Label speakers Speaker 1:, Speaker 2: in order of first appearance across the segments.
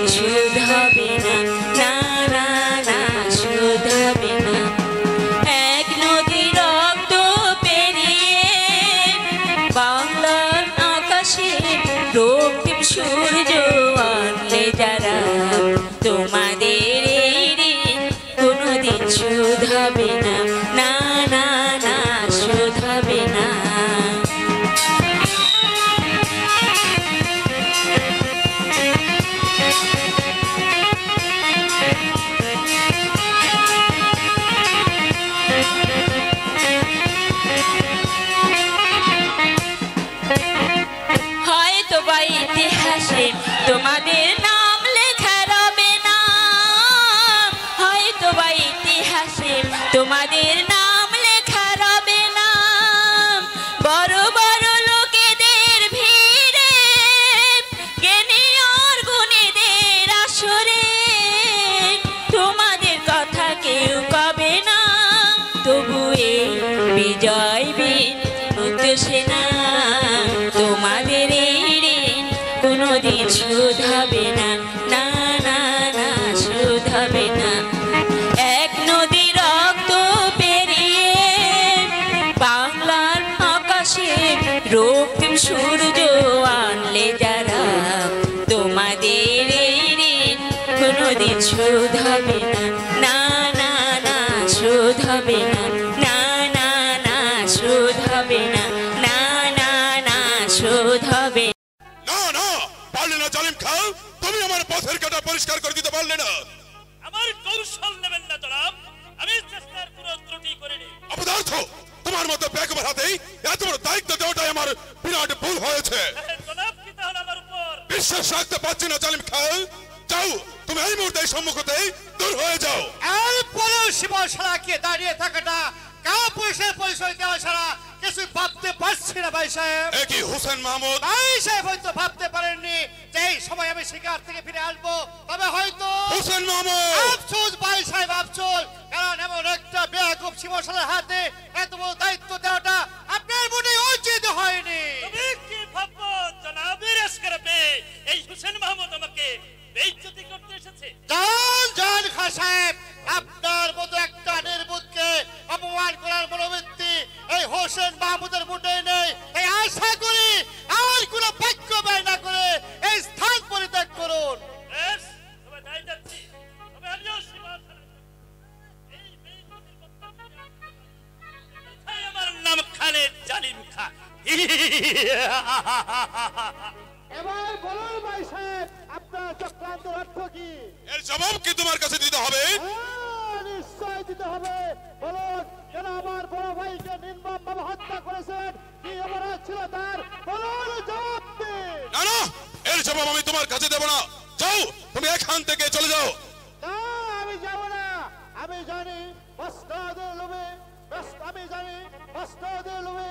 Speaker 1: শুধ হবে না, না না না শুধ হবে না। শুধাবে না, না না না শুধাবে না। এক নদী রক্ত পেরিয়ে বাংলার আকাশে রক্তিম সূর্য আনলে যারা, তোমাদের এই ঋণ কোনোদিন শুধাবে না, না না না শুধাবে না, না না না শুধাবে না, না না না শুধাবে
Speaker 2: না। না পারলে না জালিম খাও, তুমি আমার পথের কাঁটা পরিষ্কার করে দিতে পারলে না।
Speaker 3: আমার কৌশল নেবেন না জনাব, আমি চেষ্টার পুরো ত্রুটি করিনি।
Speaker 2: অপদার্থ, তোমার মতো বেগমের হাতেই এত বড় দায়িত্ব দেওয়াটাই আমার বিরাট ভুল হয়েছে।
Speaker 3: জনাব কি তাহলে আমার উপর
Speaker 2: বিশ্বাস রাখতে পারছি না জালিম খাও। যাও, তুমি এই মুহূর্তে সম্মুখতে দূর হয়ে যাও।
Speaker 4: এরপরেও সীমা ছাড়াকে দাঁড়িয়ে থাকাটা কারা পুলিশের পরিচয় দেওয়া ছাড়া কিছু ভাবতে পারছি না ভাই সাহেব।
Speaker 2: কি হোসেন মাহমুদ
Speaker 4: ভাই সাহেব হয়তো ভাবতে পারেননি যে এই সময় আমি শিকার থেকে ফিরে আসবো, তবে হয়তো
Speaker 2: হোসেন মাহমুদ
Speaker 4: আফসোস ভাই সাহেব আফসোস, কারণ এমন একটা বেয়াকুব সীমাশালার হাতে এত বড় দায়িত্ব দেওয়াটা আপনার মনে উচিত হয়নি।
Speaker 3: তুমি কি ভাববো জনাবের এসকারপে এই হোসেন মাহমুদ আমাকে বেইজ্জতি করতে এসেছে?
Speaker 4: জান জান খান সাহেব, আপনার মতো একটা নির্বুদ্ধকে অপমান করার মনোবৃত্তি এই হোসেন মাহমুদের মুঠে নেই। এই আশা করি আর কোনো বাক্য ব্যয় না করে এই স্থান পরিত্যাগ করুন।
Speaker 3: বেশ, তবে তাই যাচ্ছি। তবে আমিও সীমা এই বেইজ্জতির বক্তব্য এটাই আমার নাম খালেদ জালিম খান।
Speaker 4: এবার বলুন ভাই সাহেব, আপনার চক্রান্তের অর্থ কি?
Speaker 2: এর জবাব কি তোমার কাছে দিতে হবে?
Speaker 4: নিশ্চয় দিতে হবে। বলুন, কেন আমার বড় ভাইকে নির্মমভাবে হত্যা করেছেন? কি অপরাধ ছিল তার? বলুন, জবাব দিন।
Speaker 2: না না, এর জবাব আমি তোমার কাছে দেব না। যাও, তুমি এখান থেকে চলে যাও।
Speaker 4: না, আমি যাব না। আমি জানি বস্ত্রদের লোভে, আমি জানি বস্ত্রদের লোভে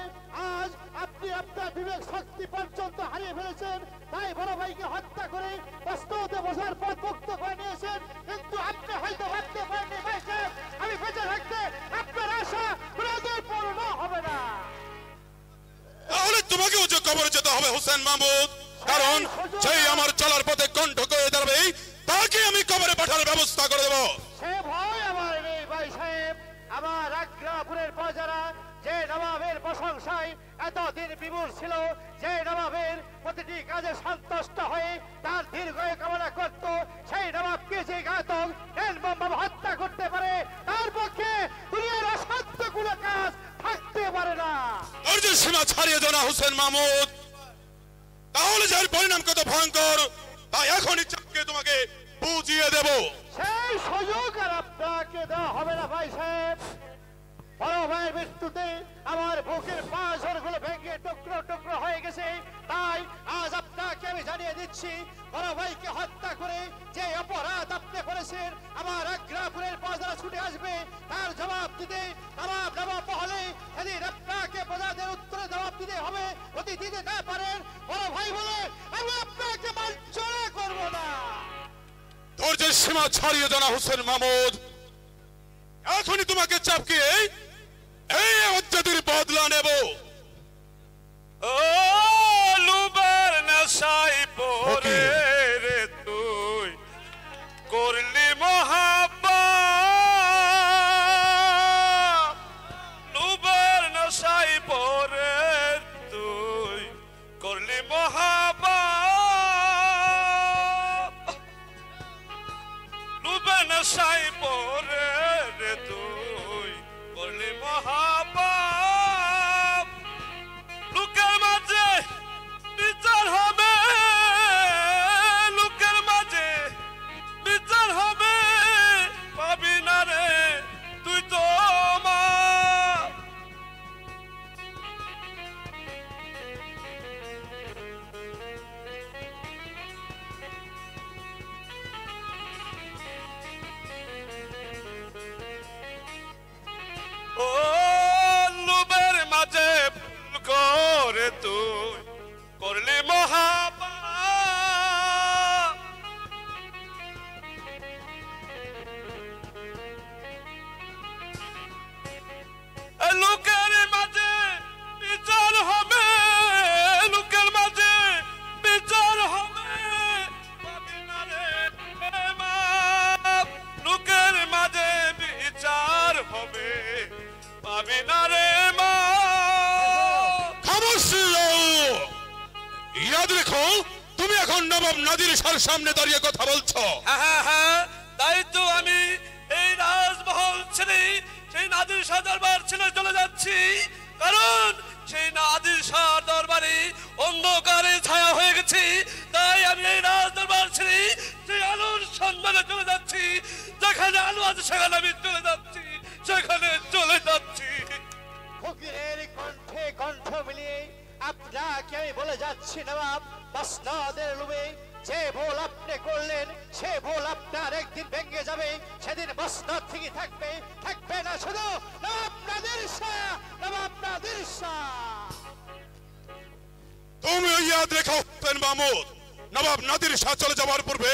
Speaker 4: আজ আপনি আপনার বিবেক শক্তি পর্যন্ত হারিয়ে ফেলেছেন। তাই বড় ভাইকে হত্যা করে বস্ত্রতে বসার পথ মুক্ত করে নিয়েছেন। কিন্তু আপনি হয়তো ভাবতে পারেননি ভাই সাহেব, আমি বেঁচে থাকতে আপনার আশা কোনোদিন পূর্ণ হবে না।
Speaker 2: তাহলে তোমাকেও যে কবরে যেতে হবে হোসেন মাহমুদ, কারণ সেই আমার চলার পথে কণ্ঠ করে দাঁড়াবে তাকে আমি কবরে পাঠানোর ব্যবস্থা করে দেবো।
Speaker 4: সে ভয় আমার নেই ভাই সাহেব। আমার আগ্রাপুরের প্রজারা যে নবাবের প্রশংসায় এতদিন বিমূঢ় ছিল, যে নবাবের প্রতিটি কাজে সন্তুষ্ট হয়ে তার দীর্ঘায়ু কামনা করত, সেই নবাবকে যে ঘাতক নির্মমভাবে হত্যা করতে পারে তার পক্ষে দুনিয়ার অসাধ্য কোনো কাজ থাকতে পারে না।
Speaker 2: ধৈর্যের সীমা ছাড়িয়ে যাও না হোসেন মাহমুদ, তাহলে যার পরিণাম কত ভয়ঙ্কর তা এখনই চাপকে তোমাকে বুঝিয়ে দেব।
Speaker 4: সেই সুযোগ আর আপনাকে দেওয়া হবে না ভাই সাহেব। বড় ভাইয়ের মৃত্যুতে আমার বুকের পাঁজরগুলো ভেঙে টুকরো টুকরো হয়ে গেছে। তাই আজ আপনাকে আমি জানিয়ে দিচ্ছি, বড় ভাইকে হত্যা করে যে অপরাধ আপনি করেছেন, আমার আগ্রাপুরের প্রজারা ছুটে আসবে তার জবাব দিতে। আমার জবাব হলে সেদিন আপনাকে প্রজাদের উত্তরে জবাব দিতে হবে। যদি দিতে না পারেন বড় ভাই বলে আমি আপনাকে বঞ্চনা করব না।
Speaker 2: ধৈর্যের সীমা ছাড়িয়ে যাও না হোসেন মাহমুদ, এখনই তোমাকে চাপকিয়ে এই অত্যাচারের বদলা নেব।
Speaker 5: ও লুবার নেশায় পড়ে রে তুই করলি মহাপাপ, লুবার নেশায় পড়ে তুই করলি মহাপাপ, লুবার নেশায় পড়ে রে তুই করলি মহাপাপ, লোকের মাঝে বিচার হবে
Speaker 2: নবাব নাদির শাহর সামনে দাঁড়িয়ে কথা বলছো?
Speaker 5: হ্যাঁ, তাই তো আমি এই রাজমহল ছেড়ে সেই নাদির শাহ দরবার ছেড়ে চলে যাচ্ছি, কারণ সেই নাদির শাহ দরবারে অন্ধকারে ছায়া হয়ে গেছে। তাই আমি এই রাজ দরবার ছেড়ে সেই আলোর সন্ধানে চলে যাচ্ছি। যেখানে আলো আছে সেখানে আমি চলে যাচ্ছি, সেখানে চলে যাচ্ছি।
Speaker 4: ফকিরের কণ্ঠে কণ্ঠ মিলিয়ে আপনাকে আমি বলে যাচ্ছি নবাব, মসনদের লোভে যে ভুল আপনি করলেন সে ভুল আপনার একদিন ভেঙে যাবে। সেদিন মসনদ থেকে থাকবে না শুধু নবাব নাদির শাহ, নবাব নাদির শাহ।
Speaker 2: তুমি ইয়াদ রেখো হুসেন মাহমুদ, নবাব নাদির শাহ চলে যাওয়ার পূর্বে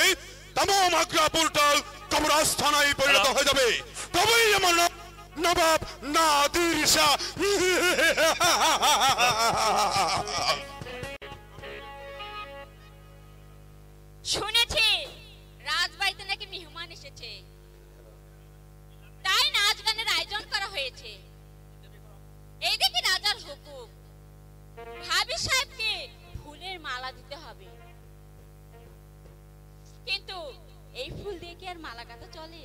Speaker 2: तमाम आगरा पोर्टल कब्रस्तानाয় পরিণত হয়ে যাবে। তবেই আমার নবাব নাদির শাহ।
Speaker 1: শুনেছি রাজবাড়িতে নাকি মেহমান এসেছে, তাই নাচ গানের আয়োজন করা হয়েছে। এই দেখি রাজার হুকুম, ভাবি সাহেবকে ফুলের মালা দিতে হবে। কিন্তু এই ফুল দিয়ে কি আর মালা গাঁথা চলে?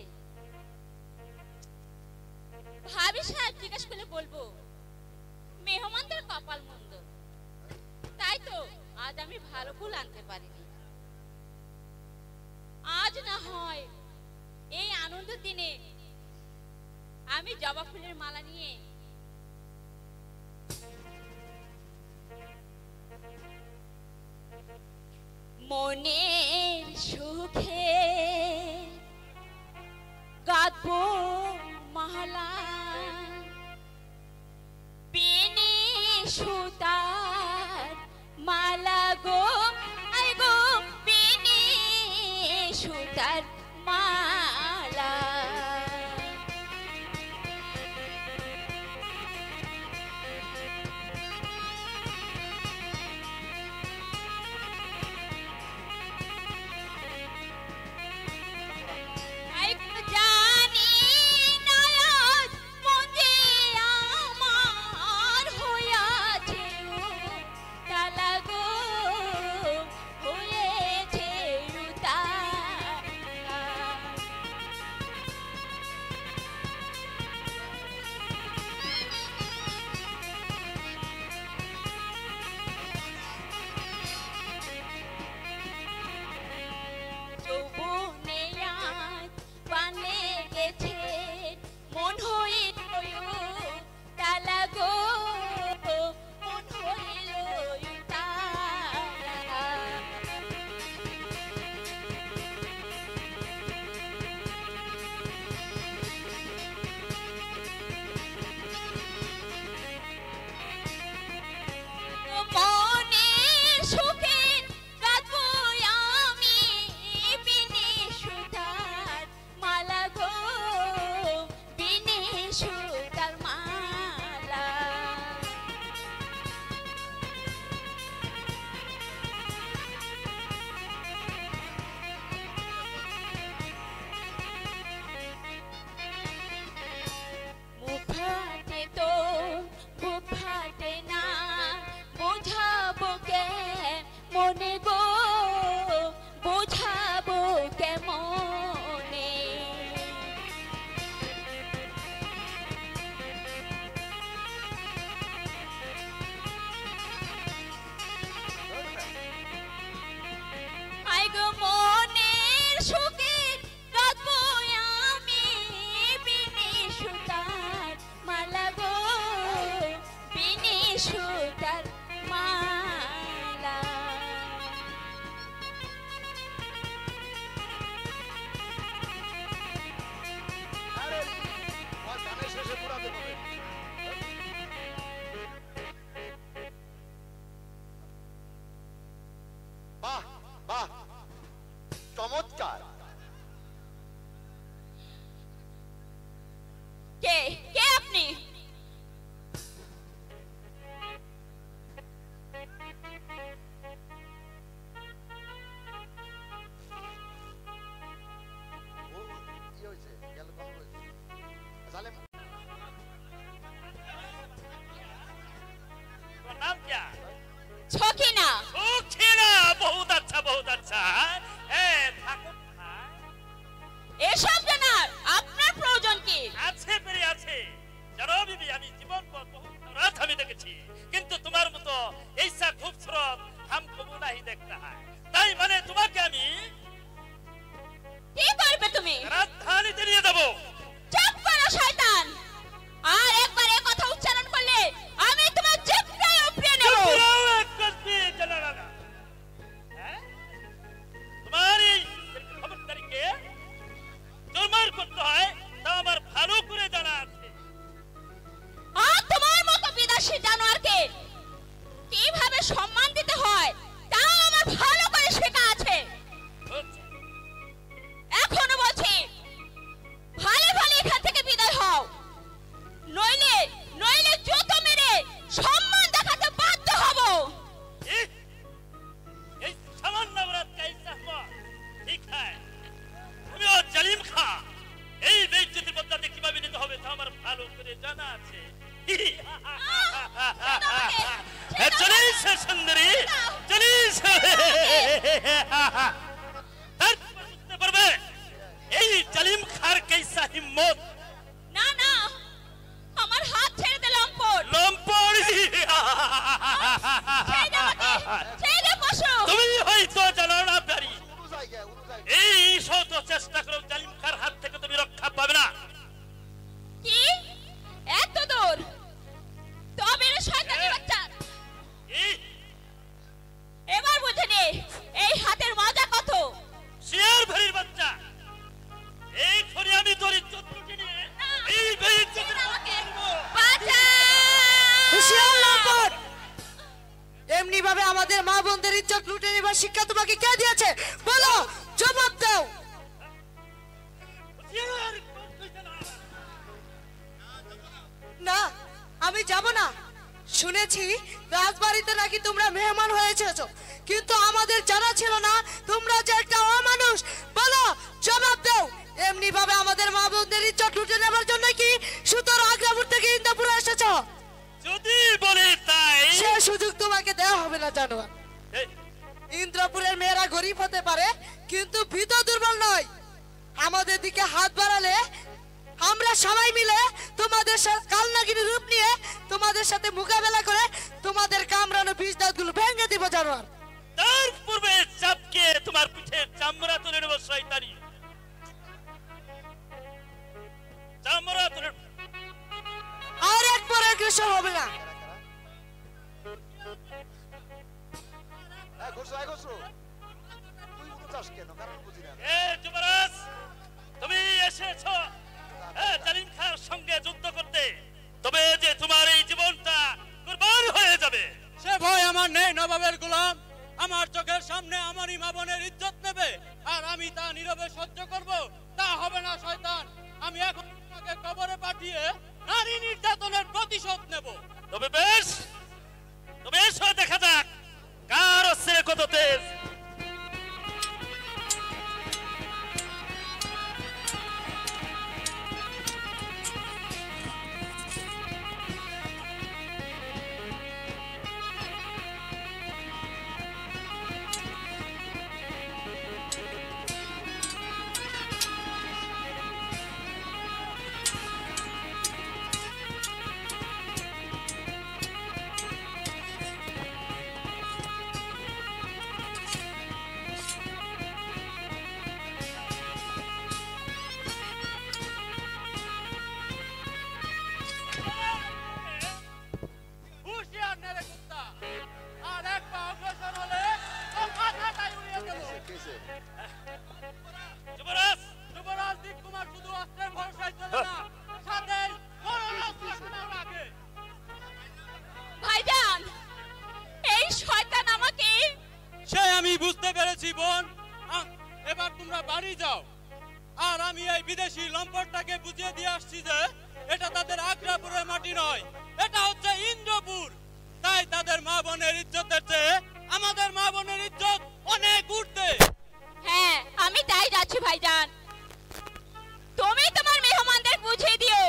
Speaker 1: ভাবি সাহেব জিজ্ঞেস করলে বলবো মেহমানদের কপাল মন্দ, তাই তো আজ আমি ভালো ফুল আনতে পারিনি। আজ না হয় এই আনন্দ দিনে আমি জবা ফুলের মালা নিয়ে মনের সুখে গাঁথবো মালা, বিনি সুতার মালা গো, আই গো বিনি সুতার মালা। জানি নায়াত মধ্যে আমার হইয়াছে তালা গো, হয়েছে যৌবনে আজ পানে গেছে মন হইল তালা গো, মন হইল তালা। মনের সুখে গাঁথবো আমি বিনি সুতার মালা গো, বিনি সুতার মালা। মুখ ফাটে তো বুক ফাটে না, বোঝাবো কে মনে গো, বোঝাবো কে মনে। আই গো মনের সুখে গাঁথবো আমি বিনি সুতার মালা গো, বিনি সুতার মালা।
Speaker 4: আরে আর গানের শেষে পুরাতে হবে। বাহ বাহ, চমৎকার।
Speaker 1: কে কে আপনি?
Speaker 4: ও কি হয়েছে? গেল কখন হয়েছে? সালেম
Speaker 3: नाम क्या?
Speaker 1: ছকিনা।
Speaker 3: छीना। बहुत अच्छा बहुत अच्छा। থাকো
Speaker 1: এসব জানার আপনার প্রয়োজন কি?
Speaker 3: আছে পেরে আছে জানো বিবি, আমি জীবন বহু রাত আমি দেখেছি, কিন্তু তোমার মতো এইসা খুবসুরত हमको नहीं देखता है। তাই মানে তোমাকে আমি
Speaker 1: কি করবে তুমি?
Speaker 3: রাজধানীতে নিয়ে দেব।
Speaker 1: চুপ করো শয়তান, আর একবার এই কথা উচ্চারণ করলে আমি তোমার জিভটাই উপড়ে নেব।
Speaker 3: তোমার এই খবরদারিকে জোরমার করতে হয় তা আমার ভালো করে জানা আছে।
Speaker 1: আর তোমার মতো বিদেশি জানোয়ারকে কিভাবে সম্মান দিতে হয় তা আমার ভালো করে শেখা আছে। এখনো বলছি, ভালো ভালো এখান থেকে বিদায় হও, নইলে নইলে জুতো মেরে সম্মান দেখাতে বাধ্য হব।
Speaker 3: এই সামান্য অপরাধ का सहमत ঠিক है, আমি ও জালিম খা এই বেইজ্জতির বদলাতে কিভাবে নিতে হবে তা আমার ভালো করে জানা আছে। চলিস সুন্দরী, চলিস। বুঝতে পারবে এই জালিম খার কেসা হিম্মত।
Speaker 1: না না, আমার হাত ছেড়ে দে লম্পট।
Speaker 3: লম্পট
Speaker 1: ছেড়ে দে পশু।
Speaker 3: তুমি হয়তো জানো না প্যারি, এই শত চেষ্টা করে জালিম খার হাত থেকে তুমি রক্ষা পাবে না।
Speaker 1: কি এত দূর? তবে রে শয়তানি বাচ্চা, এবার বুঝে নে এই হাতের মজা কত।
Speaker 3: শিয়ার ভরির বাচ্চা, এই খড়ি আমি তোর ইজ্জত লুটে নিয়ে এই বেইজ্জতের
Speaker 1: আমাকে বাঁচা।
Speaker 6: হুশিয়ার লম্পট, এমনি ভাবে আমাদের মা বোনদের ইজ্জত লুটে নেবার শিক্ষা তোমাকে কে দিয়েছে? বলো, জবাব দাও।
Speaker 3: শিয়ার
Speaker 6: না, আমি যাব না। শুনেছি রাজবাড়িতে নাকি তোমরা মেহমান হয়েছেছো, কিন্তু আমাদের জানা ছিল না তোমরা যে একটা অমানুষ। বলো, জবাব দাও। এমনি ভাবে আমাদের মা বোনদের ইজ্জত লুটে নেবার জন্য কি সুতরাং আগ্রাপুর থেকে ইন্দাপুরে এসেছো?
Speaker 3: যদি বলে তাই
Speaker 6: সে সুযোগ তোমাকে দেওয়া হবে না জানো। ইন্দ্রপুরের মেয়েরা গরিব হতে পারে, কিন্তু ভীত দুর্বল নয়। আমাদের দিকে হাত বাড়ালে আমরা সবাই মিলে তোমাদের কালনাগিনী রূপ নিয়ে তোমাদের সাথে মোকাবেলা করে তোমাদের কামড়ানো বিষ দাঁতগুলো ভেঙে দিব জানোয়ার।
Speaker 3: তার পূর্বে চাপকে তোমার পিঠে চামড়া তুলে নেব শয়তানি, চামড়া তুলে।
Speaker 6: আর একবার অগ্রসর হবে না।
Speaker 3: যুবরাজ, তুমি এসেছো জালিম খার সঙ্গে যুদ্ধ করতে, তবে যে তোমার এই জীবনটা কুরবান হয়ে যাবে
Speaker 7: সে ভয় আমার নেই। নবাবের গোলাম আমার চোখের সামনে আমারই মা বোনের ইজ্জত নেবে আর আমি তা নীরবে সহ্য করব, তা হবে না শয়তান। আমি এখন তোমাকে কবরে পাঠিয়ে নারী নির্যাতনের প্রতিশোধ নেব।
Speaker 3: তবে বেশ, তবে এসো দেখা যাক কার অস্ত্রে কত তেজ।
Speaker 7: হুঁশিয়ার নেড়ে কুত্তা, আর এক পা অগ্রসর হলে তোর মাথাটাই উড়িয়ে দেব।
Speaker 3: যুবরাজ,
Speaker 7: যুবরাজ দিক কুমার শুধু অস্ত্রের ভরসায় চলে না, সাথে মরণ অস্ত্রটাও রাখে।
Speaker 1: ভাইজান, এই শয়তান আমাকে।
Speaker 7: সে আমি বুঝতে পেরেছি বোন, এবার তোমরা বাড়ি যাও। আর আমি এই বিদেশি লম্পটটাকে বুঝিয়ে দিয়ে আসছি যে এটা তাদের আগ্রাপুরের মাটি নয়, এটা হচ্ছে ইন্দ্রপুর। তাই তাদের মা বোনের ইজ্জতের চেয়ে আমাদের মা বোনের ইজ্জত অনেক ঊর্ধ্বে।
Speaker 1: হ্যাঁ, আমি তাই যাচ্ছি ভাইজান। তুমি তোমার মেহমানদের বুঝিয়ে দিও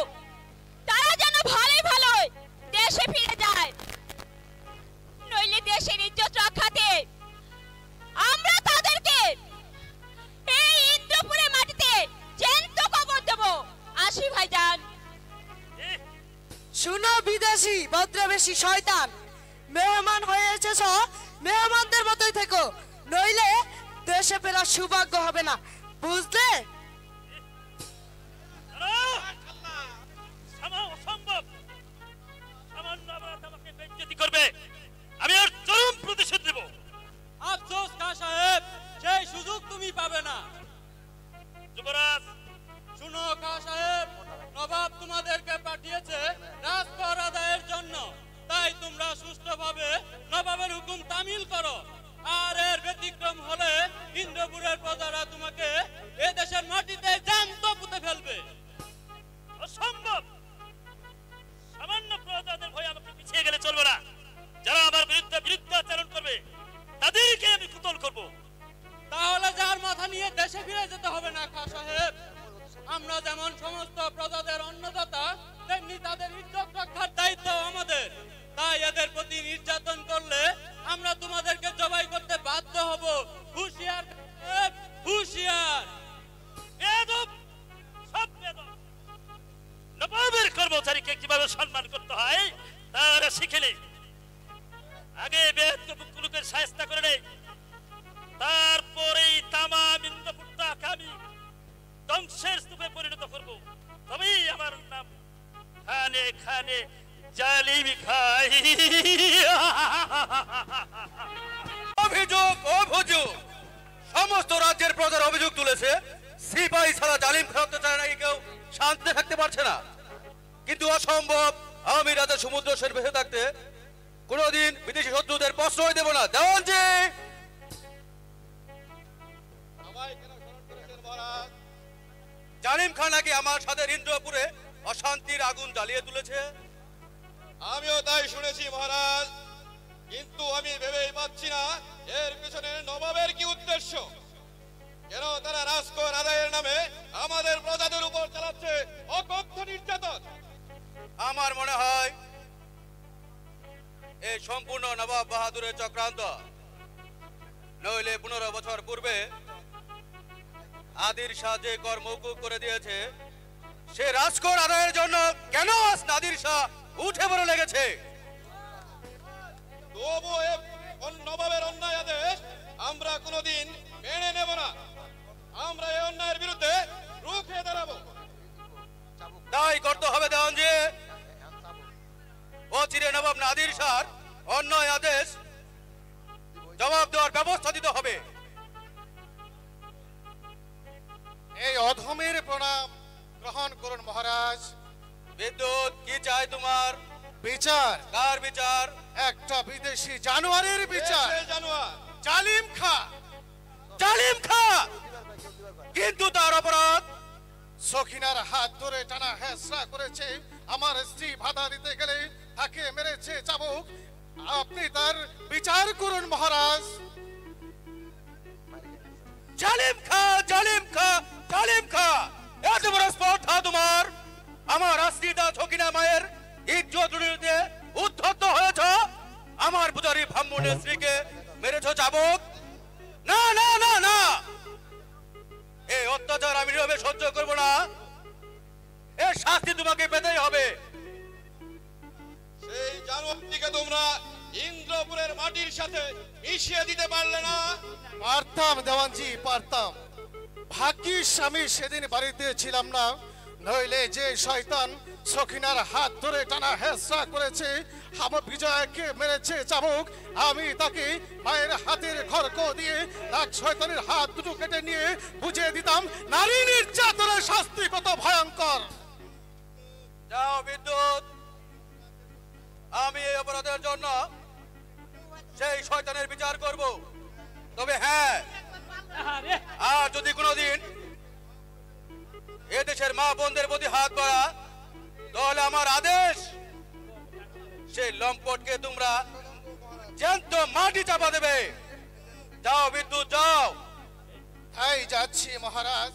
Speaker 1: তারা যেন ভালোই ভালোই দেশে ফিরে যায়, নইলে দেশের ইজ্জত রক্ষাতে আমরা তাদেরকে
Speaker 6: সন্ত্রাসী ভদ্রবেশী শয়তান, মেহমান হয়ে এসেছ, মেহমানদের মতোই থেকো, নইলে দেশে ফেরার সৌভাগ্য হবে না, বুঝলে?
Speaker 3: অসম্ভব, সামান্য অপরাধ আমাকে বেইজ্জতি করবে, আমি ওর চরম প্রতিশোধ নেব।
Speaker 7: আফসোস খাঁ সাহেব, সেই সুযোগ তুমি পাবে না।
Speaker 3: যুবরাজ
Speaker 7: শুনো খাঁ সাহেব, নবাব তোমাদেরকে পাঠিয়েছে রাজকর আদায়ের জন্য, তাই তোমরা সুষ্ঠুভাবে নবাবের হুকুম তামিল করো, আর এর ব্যতিক্রম হলে ইন্দ্রপুরের প্রজারা তোমাকে এ দেশের মাটিতে জ্যান্ত পুঁতে ফেলবে।
Speaker 3: অসম্ভব, সামান্য প্রজাদের ভয়ে আমাকে পিছিয়ে গেলে চলবে না, যারা আমার বিরুদ্ধে বিরুদ্ধাচরণ করবে তাদেরকে আমি কুতল করব।
Speaker 7: তাহলে যার মাথা নিয়ে দেশে ফিরে যেতে হবে না খাঁ সাহেব। আমরা যেমন সমস্ত প্রজাদের অন্নদাতা, তেমনি তাদের ইজ্জত রক্ষার দায়িত্ব আমাদের, তাই এদের প্রতি নির্যাতন করলে আমরা তোমাদেরকে জবাই করতে বাধ্য হব। হুঁশিয়ার সাহেব, হুঁশিয়ার।
Speaker 3: বেয়াদব, সব বেয়াদব। নবাবের কর্মচারীকে কিভাবে সম্মান করতে হয় তারা শিখেলে, আগে বেদকুলুকের শায়েস্তা করে নেই, তারপরেই তামাম ইন্দ্রপুরটাকে আমি ধ্বংসের স্তূপে পরিণত করব, তবেই আমার নাম খানে খানে জালিম খাই।
Speaker 5: অভিযোগ অভিযোগ, সমস্ত রাজ্যের প্রজার অভিযোগ তুলেছে সিপাহী ছাড়া জালিম খান অত্যাচারে নাকি কেউ শান্তিতে থাকতে পারছে না, কিন্তু অসম্ভব, আমি রাজা সমুদ্র সেন বেঁচে থাকতে কোনোদিন বিদেশি শত্রুদের প্রশ্রয় দেব না। দেওয়ানজি, জালিম খান নাকি আমার সাথে ইন্দ্রপুরে অশান্তির আগুন জ্বালিয়ে তুলেছে।
Speaker 8: আমিও তাই শুনেছি মহারাজ, কিন্তু আমি ভেবেই পাচ্ছি না এর পিছনে নবাবের কি উদ্দেশ্য। কেন তারা রাজকর আদায়ের নামে আমাদের প্রজাদের উপর চালাচ্ছে অকথ্য নির্যাতন?
Speaker 5: আমার মনে হয় এই সম্পূর্ণ নবাব বাহাদুরের চক্রান্ত, নইলে 15 বছর পূর্বে আদির শাহ যে কর মওকুফ করে দিয়েছে, সে রাজকর আদায়ের জন্য কেন আজ নাদির শাহ উঠে পড়ে লেগেছে?
Speaker 8: তবু নবাবের অন্যায় আদেশ আমরা কোনোদিন মেনে নেব না, আমরা এই অন্যায়ের বিরুদ্ধে রুখে দাঁড়াবো।
Speaker 5: তাই করতে হবে দেওয়ানজি, অচিরে নবাব নাদির শাহর অন্যায় আদেশ জবাব দেওয়ার ব্যবস্থা দিতে হবে।
Speaker 4: এই অধমের প্রণাম গ্রহণ করুন মহারাজ।
Speaker 5: বিদ্যুৎ, কি চাই তোমার?
Speaker 4: বিচার।
Speaker 5: কার বিচার?
Speaker 4: একটা বিদেশি জানোয়ারের বিচার।
Speaker 8: জানোয়ার
Speaker 4: জালিম খাঁ।
Speaker 5: জালিম খাঁ, কিন্তু তার অপরাধ?
Speaker 4: সখিনার হাত ধরে টানা হেঁচড়া করেছে, আমার স্ত্রী বাধা দিতে গেলে তাকে মেরেছে চাবুক। আপনি তার বিচার করুন মহারাজ।
Speaker 5: জালিম খাঁ, জালিম খাঁ, জালিম খাঁ, এত বড় স্পর্ধা তোমার? আমার আশ্রিতা সখিনা মায়ের ইজ্জত লুটে উদ্ধত হয়েছ, আমার পূজারী ব্রাহ্মণের স্ত্রীকে মেরেছ চাবুক। না না না না, এই অত্যাচার আমি নীরবে সহ্য করব না, এর শাস্তি তোমাকে পেতেই হবে।
Speaker 8: সেই জানোয়ারটিকে তোমরা ইন্দ্রপুরের মাটির সাথে মিশিয়ে দিতে পারলে না?
Speaker 4: পারতাম দেওয়ানজি, পারতাম। ভাগ্যিস আমি সেদিন বাড়িতে ছিলাম না, নইলে যে শয়তান সখিনার হাত ধরে টানা হেঁচড়া করেছে, আমার বিজয়কে মেরেছে চাবুক, আমি তাকে মায়ের হাতের খড়ক দিয়ে এক শয়তানের হাত দুটো কেটে নিয়ে বুঝিয়ে দিতাম নারী নির্যাতনের শাস্তি কত ভয়ঙ্কর।
Speaker 5: যাও বিদ্যুৎ, আমি এই অপরাধের জন্য সেই শয়তানের বিচার করব। তবে হ্যাঁ, আর যদি কোনোদিন এদেশের মা বোনদের প্রতি হাত বাড়া, তাহলে আমার আদেশ সেই লম্পটকে তোমরা জ্যান্ত মাটি চাপা দেবে। যাও বিদ্যুৎ, যাও।
Speaker 4: তাই যাচ্ছি মহারাজ,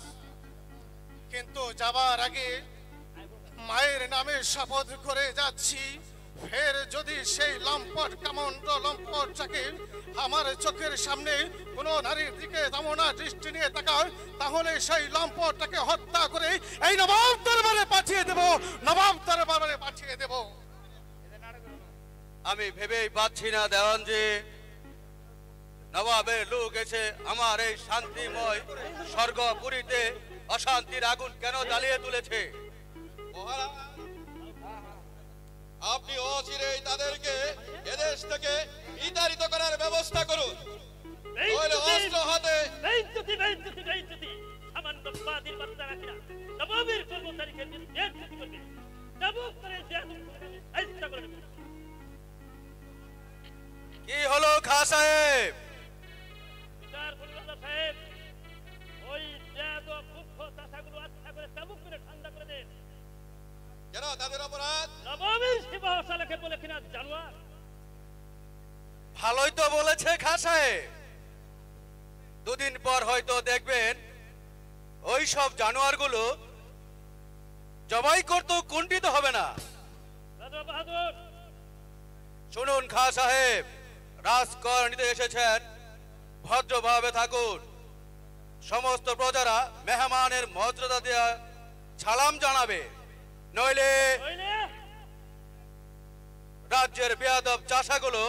Speaker 4: কিন্তু যাবার আগে মায়ের নামে শপথ করে যাচ্ছি, ফের যদি সেই লম্পট কামন্ড লম্পটটাকে আমার চোখের সামনে কোন নারীর দিকে তেমনা দৃষ্টি নিয়ে তাকায়, তাহলে সেই লম্পটটাকে হত্যা করে এই নবাব দরবারে পাঠিয়ে দেব, নবাব দরবারে পাঠিয়ে দেব।
Speaker 5: আমি ভেবেই পাচ্ছি না দেওয়ানজি, নবাবের লোক এসে আমার এই শান্তিময় স্বর্গপুরীতে অশান্তির আগুন কেন জ্বালিয়ে তুলেছে?
Speaker 8: মহারাজ, আপনি অচিরেই তাদেরকে এদেশ থেকে বিতাড়িত করার ব্যবস্থা করুন, নইলে অস্ত্র হাতে।
Speaker 3: সামান্য বাদীর বাচ্চা রাখিনা নবাবের কর্মচারীকে বেইজ্জতি করবে, চাবুক করে চেষ্টা করবে।
Speaker 5: কি হলো খা সাহেব?
Speaker 3: বিচার করুন সাহেব, ওই বেয়াদব মুখ্য চাচাগুলো আচ্ছা করে চাবুক করে ঠান্ডা করে দেন।
Speaker 8: কেন তাদের অপরাধ?
Speaker 3: নবাবের সেবা শালাকে বলে কিনা জানোয়ার।
Speaker 5: ভালোই তো বলেছে খা সাহেব, দুদিন পর হয়তো দেখবেন ওই সব জানোয়ারগুলো জবাই করতে কুণ্ঠিত হবে না।
Speaker 3: রাজা বাহাদুর,
Speaker 5: শুনুন খা সাহেব, রাজকর নিতে এসেছেন, ভদ্রভাবে থাকুন। সমস্ত প্রজারা মেহমানের মর্যাদা দেয়া সালাম জানাবে, নইলে রাজ্যের বেয়াদব চাষাগুলো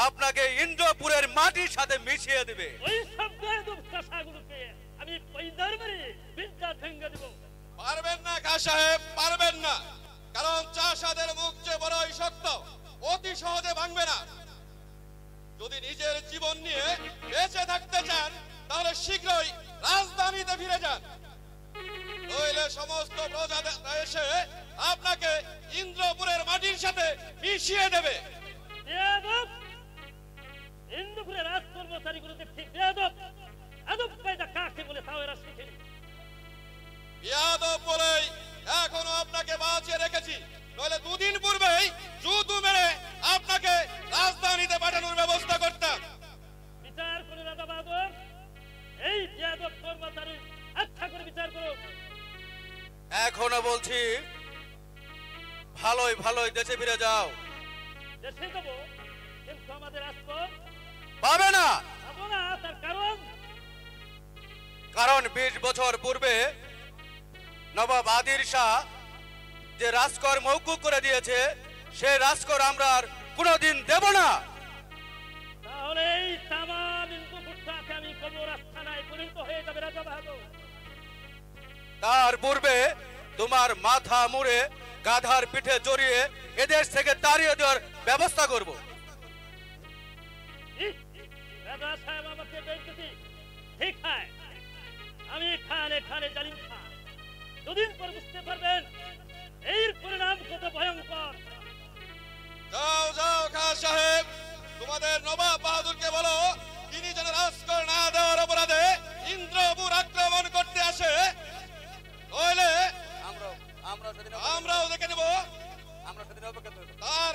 Speaker 5: আপনাকে ইন্দ্রপুরের মাটির সাথে মিশিয়ে দিবে।
Speaker 3: ওই সব বেয়াদব চাষাগুলোকে আমি পয়দার মেরে বিদ্যার ভেঙে দেব।
Speaker 8: পারবেন না খা সাহেব, পারবেন না, কারণ চাষাদের মুখ যে বড়ই শক্ত, অতি সহজে ভাঙবে না। যদি নিজের জীবন নিয়ে বেঁচে থাকতে চান তাহলে শীঘ্রই রাজধানীতে ফিরে যান, নইলে সমস্ত প্রজাদের এসে আপনাকে ইন্দ্রপুরের মাটির সাথে মিশিয়ে দেবে।
Speaker 3: বেয়াদব, ইন্দ্রপুরের রাজ কর্মচারীগুলোতে ঠিক বেয়াদব আদব কায়দা কাকে বলে তাও এরা শিখেনি।
Speaker 8: বেয়াদব বলেই এখনো আপনাকে বাঁচিয়ে রেখেছি, নইলে দুদিন পূর্বেই জুতু মেরে আপনাকে রাজধানীতে পাঠানোর ব্যবস্থা করতাম।
Speaker 3: বিচার করে রাজা বাহাদুর, এই বেয়াদব কর্মচারী আচ্ছা করে বিচার করো।
Speaker 5: এখনো বলছি, ভালোই ভালোই দেশে ফিরে যাও।
Speaker 3: দেশে যাবো, কিন্তু আমাদের রাজকর
Speaker 5: পাবে না।
Speaker 3: পাবো না, তার কারণ
Speaker 5: 20 বছর পূর্বে নবাব আদির শাহ যে রাজকর মওকুফ করে দিয়েছে, সে রাজকর আমরা আর কোনোদিন দেব না।
Speaker 3: তাহলে এই তামাম ইন্দ্রপুরটাকে আমি কবর আস্থানায় পরিণত হয়ে যাবে রাজা বাহাদুর।
Speaker 5: তার পূর্বে তোমার মাথা মুড়ে গাধার পিঠে চড়িয়ে এদেশ থেকে তাড়িয়ে দেওয়ার ব্যবস্থা করব।
Speaker 3: রাজা সাহেব আমাকে বেইজ্জতি ঠিক হয়, আমি খালে খালে জালিম খান। দুদিন পর বুঝতে পারবেন এর পরিণাম কত ভয়ঙ্কর।
Speaker 8: যাও যাও খা সাহেব, তোমাদের নবাব বাহাদুরকে বলো তিনি যেন রাজকর না দেওয়ার অপরাধে ইন্দ্রপুর আক্রমণ করতে আসে, নইলে আমরাও দেখে নেব। তার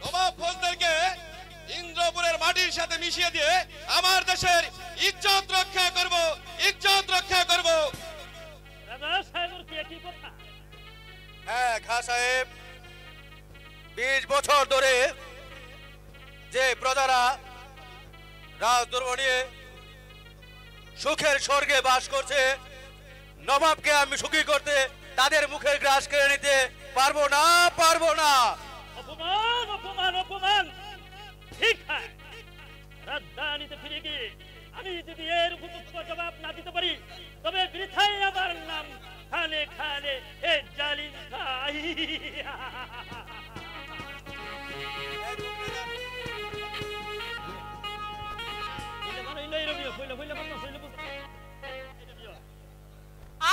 Speaker 8: নবাব ফৌজদারকে ইন্দ্রপুরের মাটির সাথে মিশিয়ে দিয়ে আমার দেশের ইজ্জত রক্ষা করব, ইজ্জত রক্ষা করব।
Speaker 3: রাজা সাহেবের কি একই কথা?
Speaker 5: হ্যাঁ খা সাহেব, 20 বছর ধরে যে প্রজারা রাজদরবার নিয়ে সুখের স্বর্গে বাস করছে, নবাবকে আমি সুখী করতে তাদের মুখের গ্রাস কেড়ে নিতে পারবো না, পারবো না।
Speaker 3: অপমান অপমান অপমান, ঠিক হয়। রাজধানীতে ফিরে গিয়ে আমি যদি এর উপযুক্ত জবাব না দিতে পারি, তবে বৃথাই আমার নাম খালে খালে এ জালিম খাই।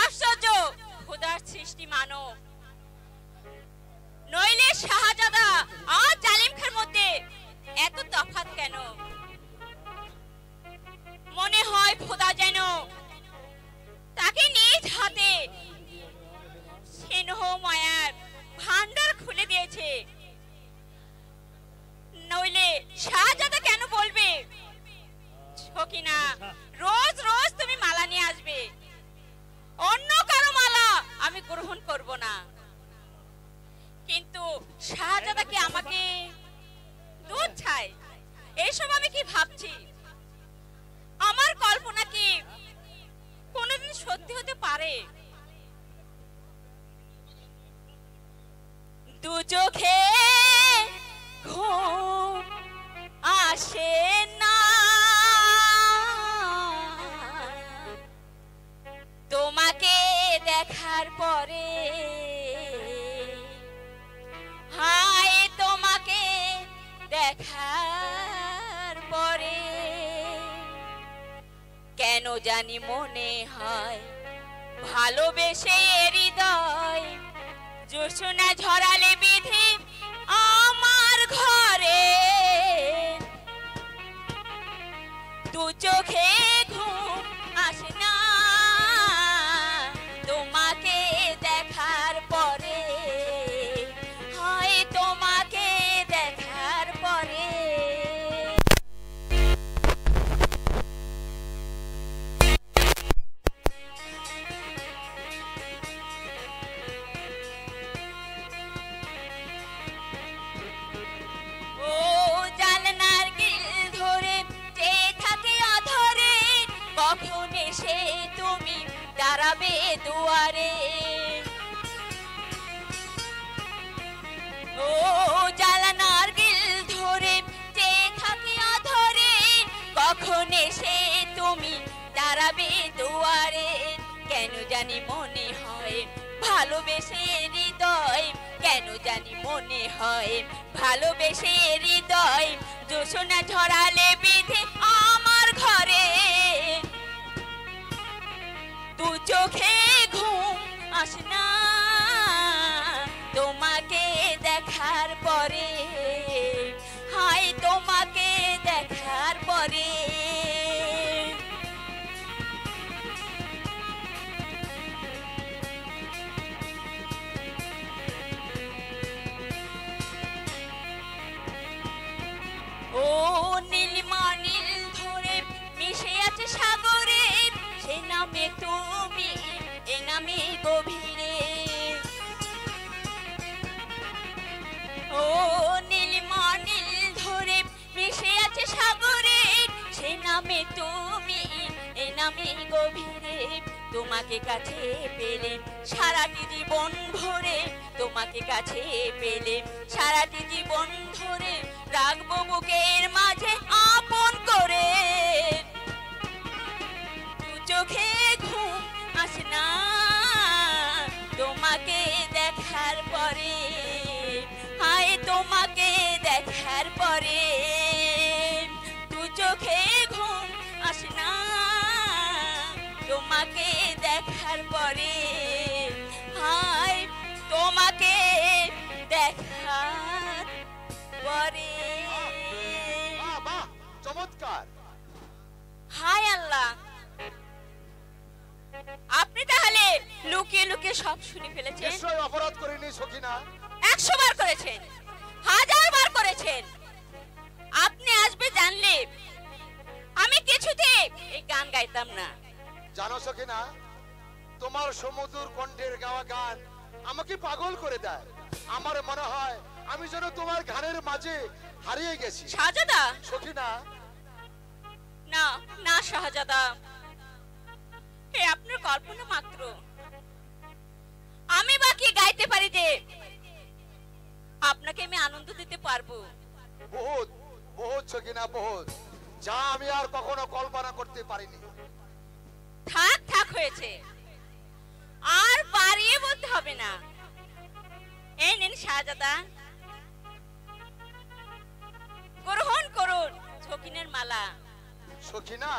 Speaker 1: আশ্চর্য, খোদার সৃষ্টি মানব, নইলে শাহজাদা আর জালিম খার মধ্যে এত তফাৎ কেন? মনে হয় খোদা যেন তাকে নিজ হাতে স্নেহ মায়ার ভান্ডার খুলে দিয়েছে, নইলে শাহজাদা কেন বলবে সকিনা রোজ রোজ তুমি মালা নিয়ে আসবে, অন্য কারো মালা আমি গ্রহণ করব না। কিন্তু শাহজাদা কি আমাকে দুধ চায়? এইসব আমি কি ভাবছি? আমার কল্পনা কি কোনোদিন সত্যি হতে পারে? চোখে ঘুম আসে না, তোমাকে দেখার পরে, হায় তোমাকে দেখার পরে, কেন জানি মনে হয় ভালোবেসে হৃদয় জোছনা ঝরালে বিধি আমার ঘরে, দু চোখে ঘুম আসে না, তোমাকে দেখার পরে, হয় তোমাকে দেখার পরে। ও জানলার গিল ধরে চেয়ে থাকে অধরে, কখন এসে তুমি দাঁড়াবে দুয়ারে। ও জানলার গিল ধরে চেয়ে থাকে অধরে, কখন এসে তুমি দাঁড়াবে দুয়ারে, কেন জানি মনে হয় ভালোবেসে হৃদয়, কেন জানি মনে হয় ভালোবেসে হৃদয় জোছনা ঝরালে বিধি আমার ঘরে, দু চোখে ঘুম আসে না, তোমাকে দেখার পরে, হায় তোমাকে দেখার পরে। ও নীলিমা নীল ধরে মিশে আছে সাগরে, সে নামে তুমি এ নামে গভীরে। ও নীলিমা নীল ধরে মিশে আছে সাগরে, সে নামে তুমি এ নামে গভীরে, তোমাকে কাছে পেলে সারাটি জীবন ভরে, তোমাকে কাছে পেলে সারাটি জীবন ধরে, রাখবো বুকের মাঝে আপন করে, দু চোখে ঘুম আসে না, তোমাকে দেখার পরে, হায় তোমাকে দেখার পরে, দু চোখে ঘুম আসে না, তোমাকে দেখার পরে, হায় তোমাকে দেখার পরে।
Speaker 4: বাহ, চমৎকার।
Speaker 1: হায় আল্লাহ, আপনি তাহলে লুকিয়ে লুকিয়ে সব শুনে ফেলেছেন।
Speaker 4: নিশ্চয়ই অপরাধ করিনি সখিনা।
Speaker 1: 100 বার করেছেন, 1000 বার করেছেন। আপনি আসবে জানলে আমি কিছুতে এই গান গাইতাম না।
Speaker 4: জানো সখিনা, তোমার সমুদ্র কণ্ঠের গাওয়া গান আমাকে পাগল করে দেয়। আমার মনে হয় আমি যেন তোমার গানের মাঝে হারিয়ে গেছি।
Speaker 1: শাহজাদা,
Speaker 4: সখিনা।
Speaker 1: না না শাহজাদা, এ আপনার কল্পনা মাত্র। আমি বাকি গাইতে পারি যে আপনাকে আমি আনন্দ দিতে পারবো।
Speaker 4: বহুত বহুত সখিনা, বহুত, যা আমি আর কখনো কল্পনা করতে পারিনি।
Speaker 1: থাক থাক হয়েছে, আর বাড়িয়ে বলতে হবে না। এই নিন শাহজাদা, গ্রহণ করুন শৌখিনের মালা।
Speaker 4: সখিনা,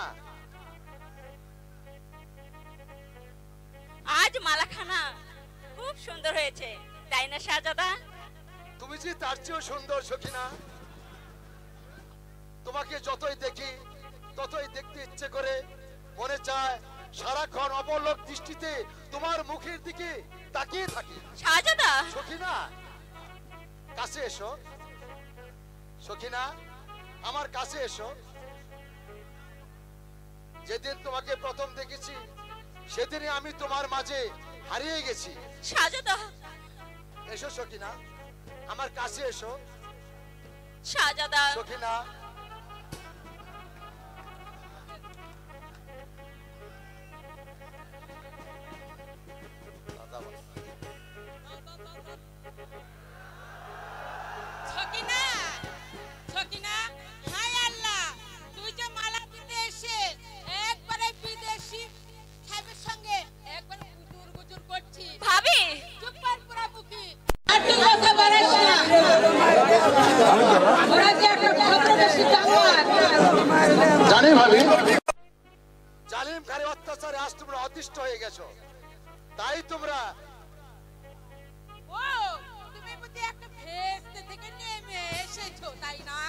Speaker 1: আজ মালাখানা খুব সুন্দর হয়েছে, তাই না শাহজাদা?
Speaker 4: তুমি যে তার চেয়েও সুন্দর সখিনা। তোমাকে যতই দেখি ততই দেখতে ইচ্ছে করে, মনে চায় সারাক্ষণ অপলক দৃষ্টিতে তোমার মুখের দিকে তাকিয়ে থাকি।
Speaker 1: শাহজাদা,
Speaker 4: সখিনা কাছে এসো। সখিনা, আমার কাছে এসো। যেদিন তোমাকে প্রথম দেখেছি সেদিনই আমি তোমার মাঝে হারিয়ে গেছি।
Speaker 1: শাহজাদা,
Speaker 4: এসো সখিনা, আমার কাছে এসো।
Speaker 1: শাহজাদা,
Speaker 4: সখিনা, জালিমকারী অত্যাচারে আজ তোমরা অতিষ্ঠ হয়ে গেছো, তাই তোমরা
Speaker 9: ও তুমি বুঝি একটা ভেস্তে থেকে নেমে এসেছো তাই না?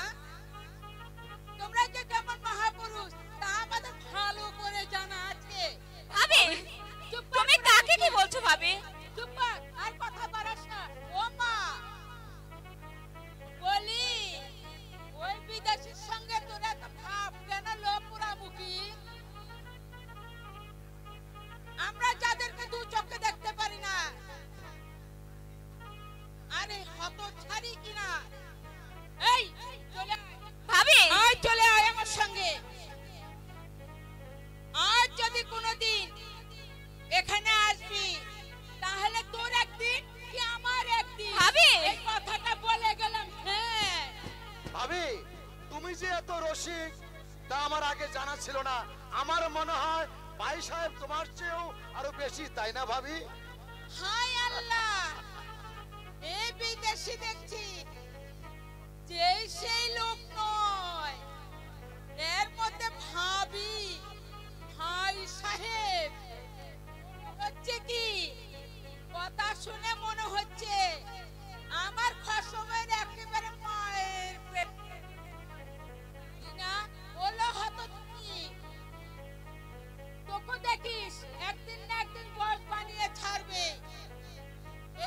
Speaker 9: তোমরা যে কেমন মহাপুরুষ তা আমাদের ভালো করে জানা আছে।
Speaker 1: ভাবি তুমি কাকে কি বলছো ভাবি?
Speaker 9: চুপ কর, আর কথা বাড়াস না। ও মা, বলি ওই বিদেশির সঙ্গে তোরা তো ভাব কেন লোপুরামুখী? আমরা যাদেরকে দু চোখে দেখতে পারি না, আরে হতচ্ছাড়ি কিনা। এই চলে
Speaker 1: ভাবি
Speaker 9: আয়, চলে আয় আমার সঙ্গে। আজ যদি কোনোদিন এখানে আসবি তাহলে তোর একদিন কি আমার একদিন।
Speaker 1: ভাবি
Speaker 9: এই কথাটা বলে গেলাম। হ্যাঁ
Speaker 4: ভাবি, তুমি যে এত রসিক তা আমার আগে জানা ছিল না। আমার মনে হয় ভাই সাহেব তোমার চেয়েও আরো বেশি, তাই না ভাবি?
Speaker 9: হায় আল্লাহ, এই বিদেশি দেখছি যে সেই লোক নয়, এর মধ্যে ভাবি ভাই সাহেব হচ্ছে কি? কথা শুনে মনে হচ্ছে আমার খসমের একেবারে মায়ের পেট না ওলো হতো। তুমি তোকে দেখিস একদিন না একদিন বস বানিয়ে ছাড়বে।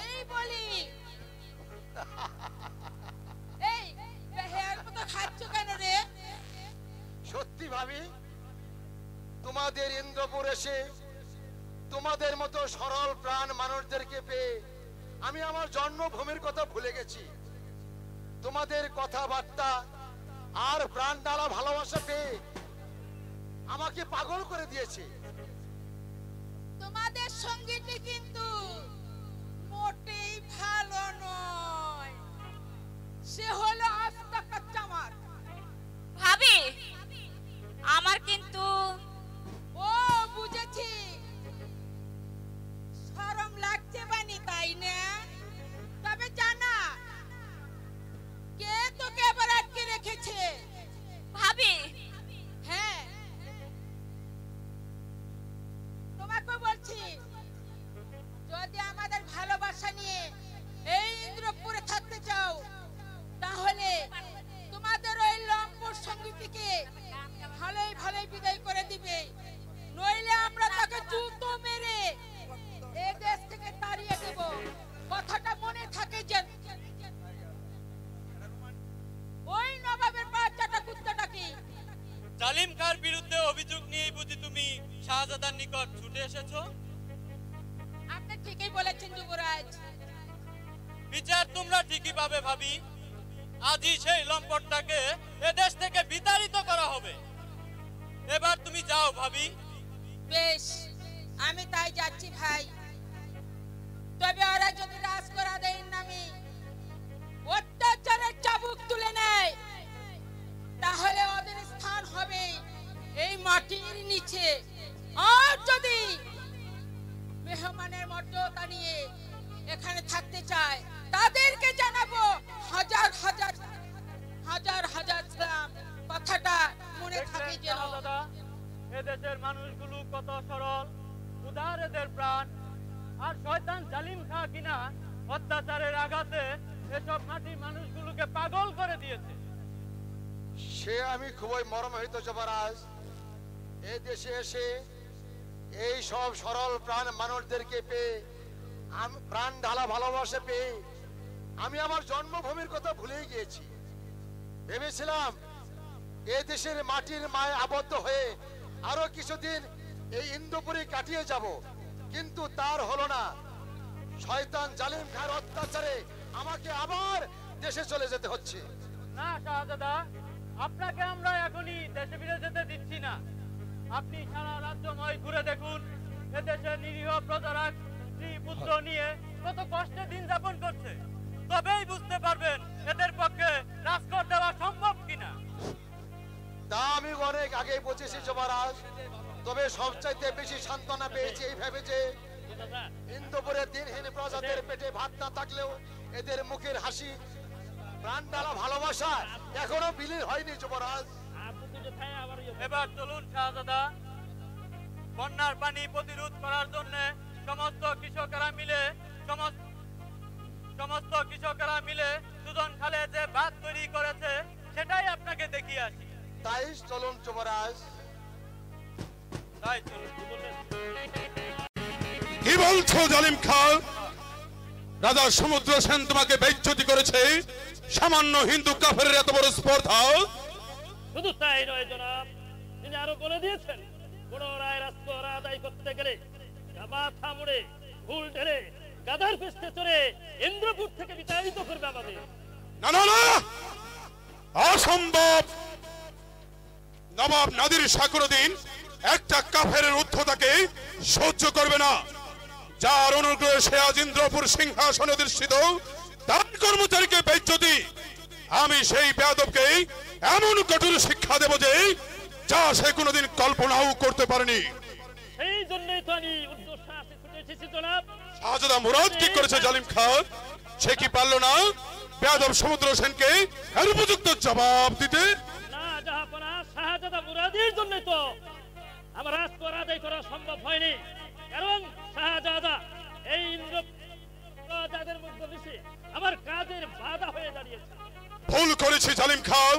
Speaker 9: এই বলি এই বেহের মতো খাচ্ছ কেন রে?
Speaker 4: সত্যি ভাবি, তোমাদের ইন্দ্রপুর এসে তোমাদের মতো সরল প্রাণ মানুষদেরকে পেয়ে আমি আমার জন্মভূমির কথা ভুলে গেছি। তোমাদের কথাবার্তা আর প্রাণ ডালা ভালোবাসা পেয়ে আমাকে পাগল করে দিয়েছে।
Speaker 9: তোমাদের সঙ্গীটি কিন্তু মোটেই ভালো নয়, সে হলো আস্তা কাচ্চা মার।
Speaker 1: ভাবি আমার কিন্তু
Speaker 9: ও বুঝেছি, শরম লাগছে বানি তাই না? তবে জানা কে তোকে এবার আটকে রেখেছে?
Speaker 1: ভাবি
Speaker 9: হ্যাঁ তোমাকে বলছি, যদি আমাদের ভালোবাসা নিয়ে এই ইন্দ্রপুরে থাকতে চাও তাহলে তোমাদের ওই লম্পট সঙ্গীটিকে ভালোই ভালোই বিদায় করে দিবে, নইলে আমরা তাকে জুতো মেরে এই দেশ থেকে তাড়িয়ে দেব। কথাটা মনে থাকে যেন। ওই নবাবের বাচ্চাটা কুত্তাটাকে
Speaker 7: জালিম খার বিরুদ্ধে অভিযোগ নিয়ে বুঝি তুমি শাহজাদার নিকট ছুটে এসেছো?
Speaker 9: আপনি ঠিকই বলেছেন যুবরাজ।
Speaker 7: বিচার তোমরা ঠিকই পাবে ভাবি। আজই সেই লম্পটটাকে এদেশ থেকে বিতাড়িত করা হবে। এবার তুমি যাও ভাবি।
Speaker 9: বেশ, আমি তাই যাচ্ছি ভাই। তবে ওরা যদি রাজকরাদের নামে অত্যাচারের চাবুক তুলে নেয় তাহলে ওদের স্থান হবে এই মাটির নিচে। আর যদি মেহমানের মর্যাদা নিয়ে এখানে থাকতে চায় তাদেরকে জানাবো হাজার হাজার হাজার হাজার সালাম। কথাটা মনে থাকে যেন।
Speaker 3: দাদা, এদেশের মানুষগুলো কত সরল, উদার এদের প্রাণ। আর শয়তান জালিম খা কিনা অত্যাচারের আঘাতে এসব মাটির মানুষগুলোকে পাগল করে দিয়েছে।
Speaker 4: সে আমি খুবই মর্মাহত যুবরাজ। এই দেশে এসে এই সব সরল প্রাণ মানুষদেরকে পেয়ে, প্রাণ ঢালা ভালোবাসা পেয়ে আমি আমার জন্মভূমির কথা ভুলেই গিয়েছি। ভেবেছিলাম এই দেশের মাটির মায়ে আবদ্ধ হয়ে আরো কিছুদিন এই ইন্দ্রপুরে কাটিয়ে যাব, কিন্তু তার হলো না। শয়তান জালিম খার অত্যাচারে আমাকে আবার দেশে চলে যেতে হচ্ছে।
Speaker 3: না শাহজাদা, আপনাকে আমরা এখনই দেশে ফিরে যেতে দিচ্ছি না। আপনি সারা রাজ্যময় ঘুরে দেখুন, এদেশের নিরীহ প্রজারা স্ত্রী পুত্র নিয়ে কত কষ্টে দিন যাপন করছে। তবেই বুঝতে পারবেন এদের পক্ষে রাজকর দেওয়া সম্ভব কিনা।
Speaker 4: তা আমি অনেক আগে বুঝেছি যুবরাজ। তবে সবচাইতে বেশি সান্ত্বনা পেয়েছি এই ভেবে যে ইন্দ্রপুরের দিনহীন প্রজাদের পেটে ভাত না থাকলেও এদের মুখের হাসি, প্রাণ ডালা ভালোবাসা এখনো বিলীন হয়নি যুবরাজ।
Speaker 3: এবার চলুন শাহজাদা,
Speaker 7: বন্যার পানি প্রতিরোধ করার জন্য সমস্ত কৃষকেরা মিলে সুজন খালে যে বাঁধ তৈরি করেছে সেটাই আপনাকে দেখিয়ে আসি।
Speaker 4: তাই চলুন যুবরাজ।
Speaker 7: তাই চলুন।
Speaker 2: কি বলছো জালিম খান? রাজা সমুদ্র সেন তোমাকে বেইজ্জতি করেছে? সামান্য হিন্দু কাফেরের এত বড় স্পর্ধা?
Speaker 3: শুধু তাই নয় জনাব, তিনি আরো বলে দিয়েছেন পুনরায় রাজকর আদায় করতে গেলে মাথা মুড়ে ভুল ঢেলে গাধার পিছনে চড়ে ইন্দ্রপুর থেকে বিতাড়িত করবে আমাদের।
Speaker 2: না না না, অসম্ভব। নবাব নাদির শাহ কোনদিন একটা কাফেরের উদ্ধতাকে সহ্য করবে না। যার অনুগ্রহে সে আজ ইন্দ্রপুর সিংহাসনে অধিষ্ঠিত, তার কর্মচারীকে বেইজ্জতি। আমি সেই বেয়াদবকে এমন কঠোর শিক্ষা দেব যে যা সে কোনদিন কল্পনাও করতে পারেনি।
Speaker 3: সেই জন্যই তো আমি উদ্দেশ্য আছে ছুটে এসেছি জনাব।
Speaker 2: শাহজাদা মুরাদ কি করেছে জালিম খান? সে কি পারল না বেয়াদব সমুদ্র সেনকে এর উপযুক্ত জবাব দিতে?
Speaker 3: না জাহাপনা, শাহজাদা মুরাদের জন্যই তো আমার রাজকর আদায় করা সম্ভব হয়নি। কারণ শাহজাদা এই ইন্দ্রদের মধ্যে মিশে আমার কাজের বাধা হয়ে দাঁড়িয়েছে।
Speaker 2: ভুল করেছি জালিম খান।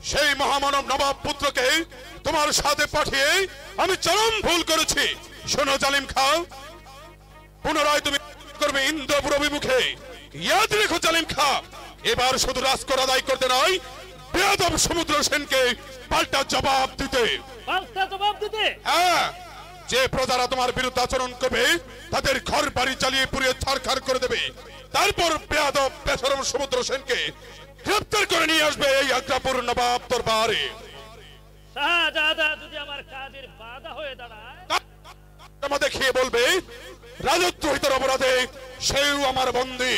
Speaker 2: সেই মহামানব নবাব পুত্রকে তোমার সাথে পাঠিয়ে আমি চরম ভুল করেছি। শোনো জালিম খান, পুনরায় তুমি করবে ইন্দ্রপুর অভিমুখে। ইয়াদ রেখো জালিম খান, এবার শুধু রাজকর আদায় করতে নয়, বেয়াদব সমুদ্র সেনকে পাল্টা জবাব দিতে।
Speaker 3: পাল্টা জবাব দিতে?
Speaker 2: হ্যাঁ, যে প্রজারা তোমার বিরুদ্ধে আচরণ করবে তাদের ঘর বাড়ি চালিয়ে পুড়িয়ে ছারখার করে দেবে। তারপর বেয়াদব বেশরম সমুদ্র সেনকে গ্রেফতার করে নিয়ে আসবে এই আগ্রাপুর নবাব দরবারে।
Speaker 3: শাহজাদা যদি আমার কাজের বাধা হয়ে দাঁড়ায়,
Speaker 2: দেখিয়ে বলবে রাজদ্রোহিতার অপরাধে সেও আমার বন্দী।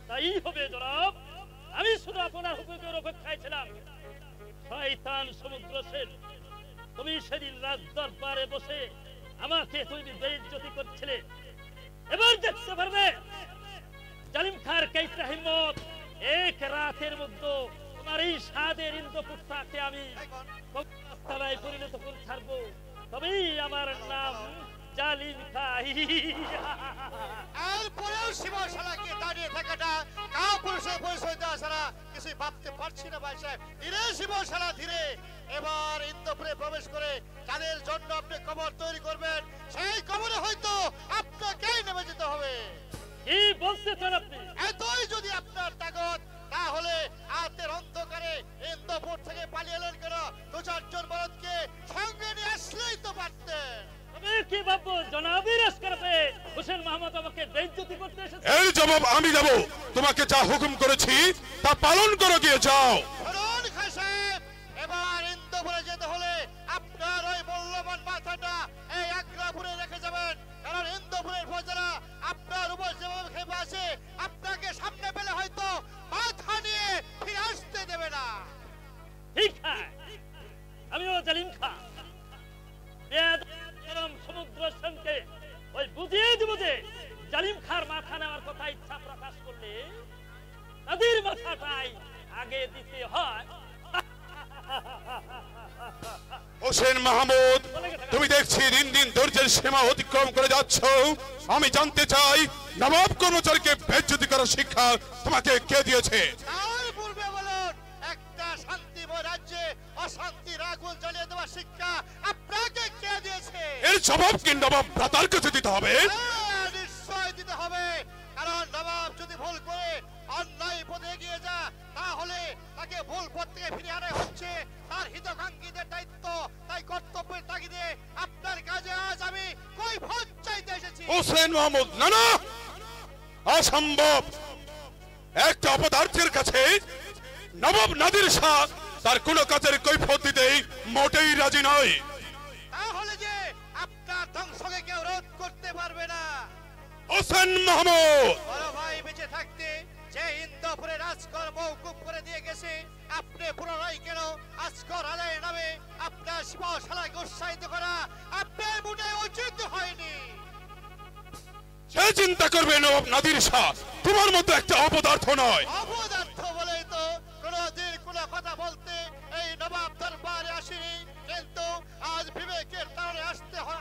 Speaker 3: তাই হবে জনাব। আমি শুধু আপনার হুকুমের অপেক্ষায় ছিলাম। শয়তান সমুদ্র সেন, তুমি সেদিন রাজ দরবারে বসে আমাকে তুমি বেইজ্জতি করছিলে। এবার দেখতে পারবে জালিম খার কেইটা হিম্মত। এক রাতের মধ্যে তোমার এই সাদের ইন্দ্রপুরটাকে আমি কবরস্থানায় পরিণত করে ছাড়বো। তবেই আমার নাম জালিম খা।
Speaker 4: এরপরেও শিবশালাকে দাঁড়িয়ে থাকাটা কাউ পুরুষের পরিচয় দেওয়া ছাড়া কিছুই ভাবতে পারছি না ভাই সাহেব। ধীরে শিবশালা ধীরে। এবার ইন্দ্রপুরে প্রবেশ করে যাদের জন্য আপনি কবর তৈরি করবেন, সেই কবরে হয়তো আপনাকেই নেমে যেতে হবে।
Speaker 3: কি বলতেছেন আপনি?
Speaker 4: এতই যদি আপনার তাগত, তাহলে রাতের অন্ধকারে ইন্দ্রপুর থেকে পালিয়ে এলেন কেন? দু চারজন বলদকে সঙ্গে নিয়ে আসলেই তো পারতেন।
Speaker 3: আমি কি ভাববো জনাবের আজকারতে হোসেন মাহমুদ আমাকে বেইজ্জতি করতে এসেছে?
Speaker 2: এর জবাব আমি দেব। তোমাকে যা হুকুম করেছি তা পালন করে গিয়ে যাও।
Speaker 4: ধরুন খান সাহেব, এবার ইন্দ্রপুরে যেতে হলে আপনার ওই মূল্যবান মাথাটা এই আগ্রাপুরে রেখে যাবেন। কারণ ইন্দ্রপুরের প্রজারা আপনার উপর যেভাবে খেপে আছে, আপনাকে সামনে পেলে হয়তো মাথা নিয়ে ফিরে আসতে দেবে না।
Speaker 3: ঠিক আছে, আমিও জালিম খা সমুদ্র সেনকে ওই বুঝিয়ে দিব যে জালিম খার মাথা নেওয়ার কথা ইচ্ছা প্রকাশ করলে তাদের মাথাটাই আগে দিতে হয়।
Speaker 2: হোসেন মাহমুদ, তুমি দেখছি দিন দিন ধৈর্যের সীমা অতিক্রম করে যাচ্ছ। আমি জানতে চাই নবাব কর্মচারীকে বেইজ্জতি করার শিক্ষা তোমাকে কে দিয়েছে?
Speaker 4: তার পূর্বে বলুন, একটা শান্তিময় রাজ্যে অশান্তির আগুন জ্বালিয়ে দেওয়ার শিক্ষা আপনাকে কে দিয়েছে?
Speaker 2: এর জবাব কি নবাব ভ্রাতার কাছে দিতে হবে?
Speaker 4: হ্যাঁ, নিশ্চয় দিতে হবে। কারণ নবাব যদি ভুল করে অন্যায় পথে এগিয়ে যা, তাহলে তাকে ভুল পথ থেকে ফিরিয়ে আনা হচ্ছে তার হিতকাঙ্ক্ষীদের দায়িত্ব। তাই কর্তব্যের তাগিদে আপনার কাজে আজ আমি কৈফিয়ত চাইতে এসেছি।
Speaker 2: হোসেন মাহমুদ, না না, অসম্ভব। একটা অপদার্থের কাছে নবাব নাদির শাহ তার কোন কাজের কৈফিয়ত দিতে মোটেই রাজি নয়।
Speaker 4: তাহলে যে আপনার ধ্বংসকে কেউ রোধ করতে পারবে না।
Speaker 2: হোসেন মাহমুদ,
Speaker 4: বড় ভাই বেঁচে থাকতে যে ইন্দ্রপুরে রাজকর মওকুফ করে দিয়ে গেছে, আপনি পুনরায় কেন আজকর আদায়ের নামে আপনার শিবশালাকে উৎসাহিত করা আপনার মনে উচিত হয়নি।
Speaker 2: সে চিন্তা করবে নবাব নাদির শাহ তোমার মতো একটা অপদার্থ নয়।
Speaker 4: অপদার্থ বলেই তো কোনদিন কোনো কথা বলতে এই নবাব দরবারে আসেনি, কিন্তু আজ বিবেকের কারণে আসতে হয়।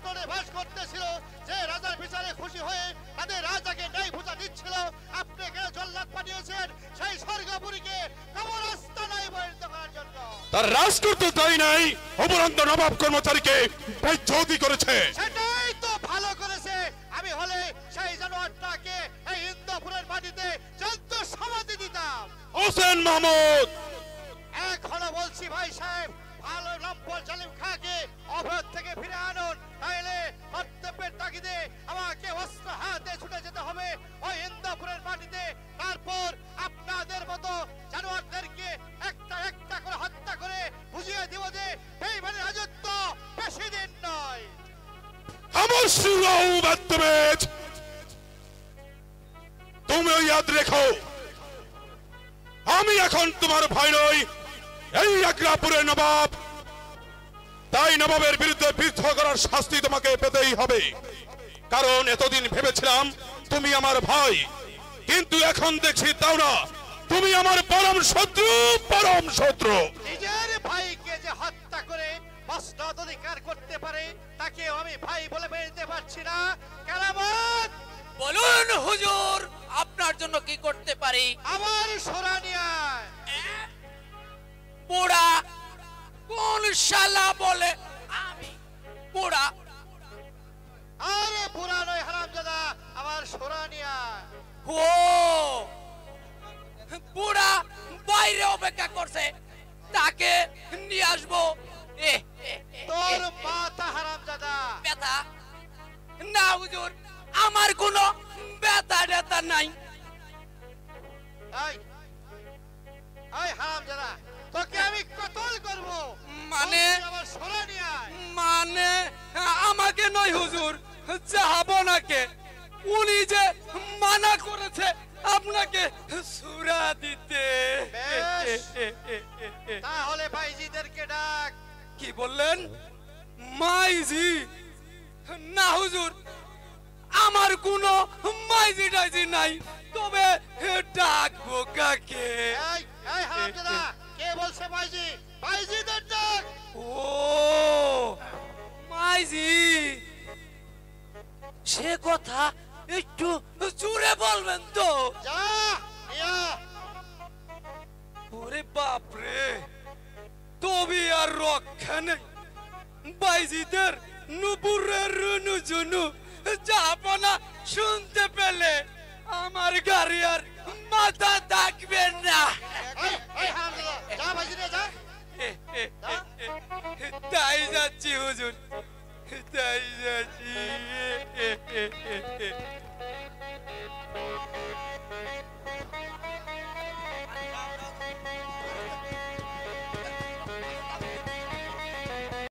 Speaker 4: পল্টনে বাস করতেছিল, যে রাজার বিচারে খুশি হয়ে তাদের রাজাকে ন্যায় ভুজা দিচ্ছিল, আপনি কেন জল্লাদ পাঠিয়েছেন সেই স্বর্গপুরীকে কবরস্থানায় পরিণত করার জন্য?
Speaker 2: তার রাজকর্ত তাই নাই, অপরান্ত নবাব কর্মচারীকে বেজ্জতি করেছে।
Speaker 4: সেটাই তো ভালো করেছে। আমি হলে সেই জানোয়ারটাকে এই ইন্দ্রপুরের মাটিতে জ্যান্ত সমাধি দিতাম।
Speaker 2: হোসেন মাহমুদ,
Speaker 4: এখনো বলছি ভাই সাহেব, ভালো লম্পট জালিম খাকে অবরোধ থেকে ফিরে আনুন, তাইলে কর্তব্যের তাগিদে আমাকে অস্ত্র হাতে ছুটে যেতে হবে ওই ইন্দ্রপুরের মাটিতে। তারপর আপনাদের মতো জানোয়ারদেরকে একটা একটা করে হত্যা করে বুঝিয়ে দিব যে বেঈমানের রাজত্ব বেশি দিন নয়।
Speaker 2: আমার সুরাও বাদ্যবেজ, তুমিও ইয়াদ রেখো, আমি এখন তোমার ভাই নই, এই আগ্রাপুরের নবাব। তাই নবাবের বিরুদ্ধে বিদ্রোহ করার শাস্তি তোমাকে পেতেই হবে। কারণ এতদিন ভেবেছিলাম তুমি আমার ভাই, কিন্তু এখন দেখছি তাও না, তুমি আমার পরম শত্রু, পরম শত্রু।
Speaker 4: নিজের ভাইকে যে হত্যা করে মসনদ অধিকার করতে পারে তাকে আমি ভাই বলে মেনে পারছি না। কেরামত
Speaker 10: বলুন হুজুর, আপনার জন্য কি করতে পারি?
Speaker 4: আমার সোরানিয়া
Speaker 10: বুড়া কোন শালা বলে আমি বুড়া?
Speaker 4: আরে বুড়া নয় হারামজাদা, আমার সোরানিয়া।
Speaker 10: ও বুড়া বাইরে অপেক্ষা করছে, তাকে নিয়ে আসবো।
Speaker 4: তোর মাথা হারামজাদা।
Speaker 10: ব্যথা না হুজুর, আমার কোনো ব্যথা ট্যাথা নাই।
Speaker 4: এই এই হারামজাদা, তোকে আমি কতল করব।
Speaker 10: মানে
Speaker 4: আমার সোরানিয়া।
Speaker 10: মানে আমাকে নয় হুজুর, জাহাবনাকে। উনি যে মানা করেছে আপনাকে সূরা দিতে।
Speaker 4: বেশ, তাহলে ভাইজিদেরকে ডাক।
Speaker 10: কি বললেন? মাইজি? না হুজুর, আমার কোনো মাইজি টাইজি নাই, তবে ডাকবো কাকে?
Speaker 4: এই এই হারামজাদা, কে বলছে মাইজি? ভাইজিদের ডাক।
Speaker 10: ও মাইজি, সে কথা একটু জোরে বলবেন তো?
Speaker 4: যা ইয়া।
Speaker 10: ওরে বাপরে, তবে আর রক্ষা নেই। বাইজিদের নুপুরের রুনুজুনু যাপনা শুনতে পেলে আমার গাড়ি আর মাথা থাকবে না।
Speaker 4: এই এই হারামজাদা, যা ভাইজিরে যা।
Speaker 10: তাই যাচ্ছি হুজুর, তাই যাচ্ছি।